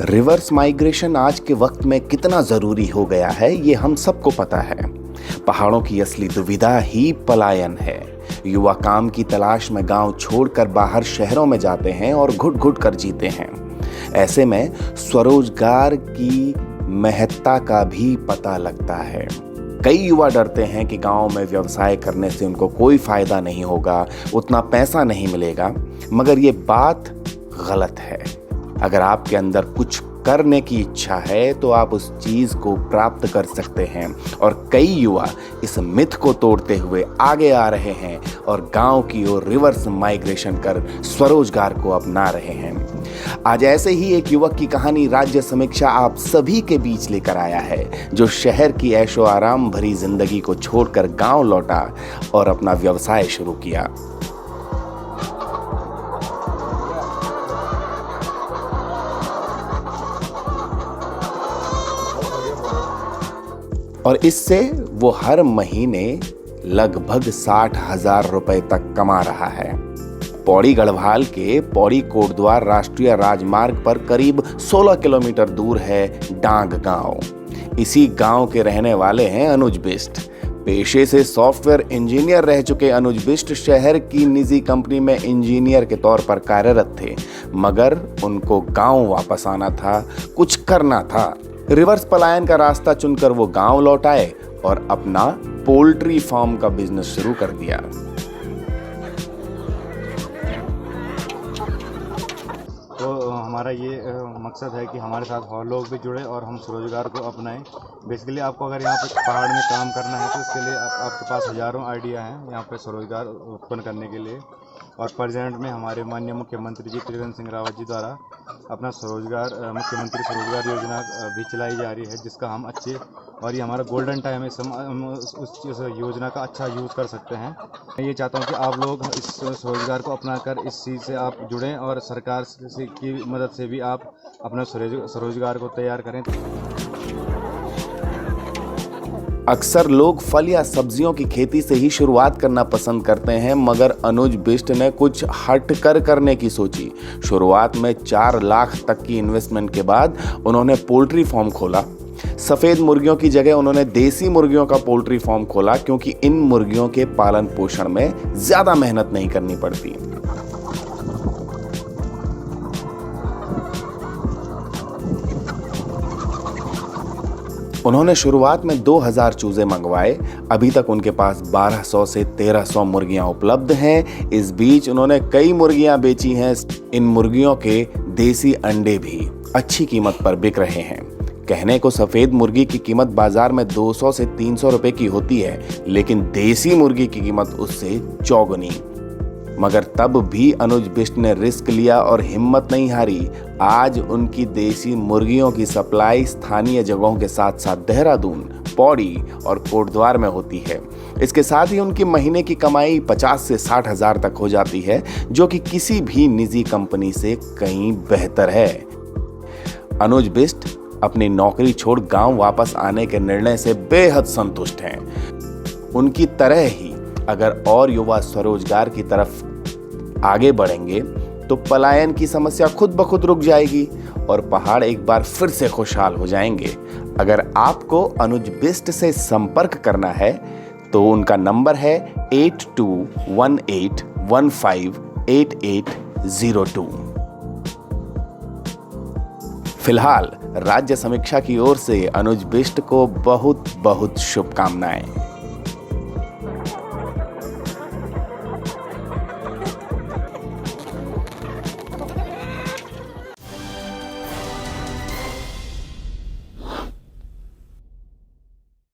Reverse migration आज के वक्त में कितना ज़रूरी हो गया है ये हम सबको पता है। पहाड़ों की असली दुविधा ही पलायन है। युवा काम की तलाश में गांव छोड़कर बाहर शहरों में जाते हैं और घुट घुट कर जीते हैं। ऐसे में स्वरोजगार की महत्ता का भी पता लगता है। कई युवा डरते हैं कि गांव में व्यवसाय करने से उनको कोई फायदा नहीं होगा, उतना पैसा नहीं मिलेगा, मगर ये बात गलत है। अगर आपके अंदर कुछ करने की इच्छा है तो आप उस चीज को प्राप्त कर सकते हैं और कई युवा इस मिथ को तोड़ते हुए आगे आ रहे हैं और गांव की ओर रिवर्स माइग्रेशन कर स्वरोजगार को अपना रहे हैं। आज ऐसे ही एक युवक की कहानी राज्य समीक्षा आप सभी के बीच लेकर आया है, जो शहर की ऐशो आराम भरी जिंदगी को छोड़कर गांव लौटा और अपना व्यवसाय शुरू किया। और इससे वो हर महीने लगभग 60,000 रुपए तक कमा रहा है। पौड़ी गढ़वाल के पौड़ी कोटद्वार राष्ट्रीय राजमार्ग पर करीब 16 किलोमीटर दूर है डांग गांव। इसी गांव के रहने वाले हैं अनुज बिष्ट। पेशे से सॉफ्टवेयर इंजीनियर रह चुके अनुज बिष्ट शहर की निजी कंपनी में इंजीनियर के तौर पर कार्यरत थे, मगर उनको गांव वापस आना था, कुछ करना था। रिवर्स पलायन का रास्ता चुनकर वो गांव लौट आए और अपना पोल्ट्री फार्म का बिजनेस शुरू कर दिया। तो हमारा ये मकसद है कि हमारे साथ और लोग भी जुड़े और हम स्वरोजगार को अपनाएं। बेसिकली आपको अगर यहाँ पे पहाड़ में काम करना है तो इसके लिए आपके पास हज़ारों आइडिया हैं यहाँ पे स्वरोजगार उत्पन्न करने के लिए। और प्रेजेंट में हमारे माननीय मुख्यमंत्री जी त्रिवेंद्र सिंह रावत जी द्वारा अपना स्वरोजगार मुख्यमंत्री स्वरोजगार योजना भी चलाई जा रही है, जिसका हम अच्छे और ये हमारा गोल्डन टाइम है, हम उस योजना का अच्छा यूज़ कर सकते हैं। मैं ये चाहता हूँ कि आप लोग इस स्वरोजगार को अपनाकर इस चीज़ से आप जुड़ें और सरकार की मदद से भी आप अपना स्वरोजगार को तैयार करें। अक्सर लोग फल या सब्जियों की खेती से ही शुरुआत करना पसंद करते हैं, मगर अनुज बिष्ट ने कुछ हट कर करने की सोची। शुरुआत में 4 लाख तक की इन्वेस्टमेंट के बाद उन्होंने पोल्ट्री फार्म खोला। सफेद मुर्गियों की जगह उन्होंने देसी मुर्गियों का पोल्ट्री फार्म खोला, क्योंकि इन मुर्गियों के पालन पोषण में ज्यादा मेहनत नहीं करनी पड़ती। उन्होंने शुरुआत में 2000 चूजे मंगवाए। अभी तक उनके पास 1200 से 1300 मुर्गियां उपलब्ध हैं। इस बीच उन्होंने कई मुर्गियां बेची हैं। इन मुर्गियों के देसी अंडे भी अच्छी कीमत पर बिक रहे हैं। कहने को सफेद मुर्गी की कीमत बाजार में 200 से 300 रुपए की होती है, लेकिन देसी मुर्गी की कीमत उससे चौगुनी। मगर तब भी अनुज बिष्ट ने रिस्क लिया और हिम्मत नहीं हारी। आज उनकी देसी मुर्गियों की सप्लाई स्थानीय जगहों के साथ साथ देहरादून, पौड़ी और कोटद्वार में होती है। इसके साथ ही उनकी महीने की कमाई 50 से 60 हजार तक हो जाती है, जो कि किसी भी निजी कंपनी से कहीं बेहतर है। अनुज बिष्ट अपनी नौकरी छोड़ गांव वापस आने के निर्णय से बेहद संतुष्ट हैं। उनकी तरह ही अगर और युवा स्वरोजगार की तरफ आगे बढ़ेंगे तो पलायन की समस्या खुद ब खुद रुक जाएगी और पहाड़ एक बार फिर से खुशहाल हो जाएंगे। अगर आपको अनुज बिष्ट से संपर्क करना है तो उनका नंबर है 8218158802। फिलहाल राज्य समीक्षा की ओर से अनुज बिष्ट को बहुत बहुत शुभकामनाएं।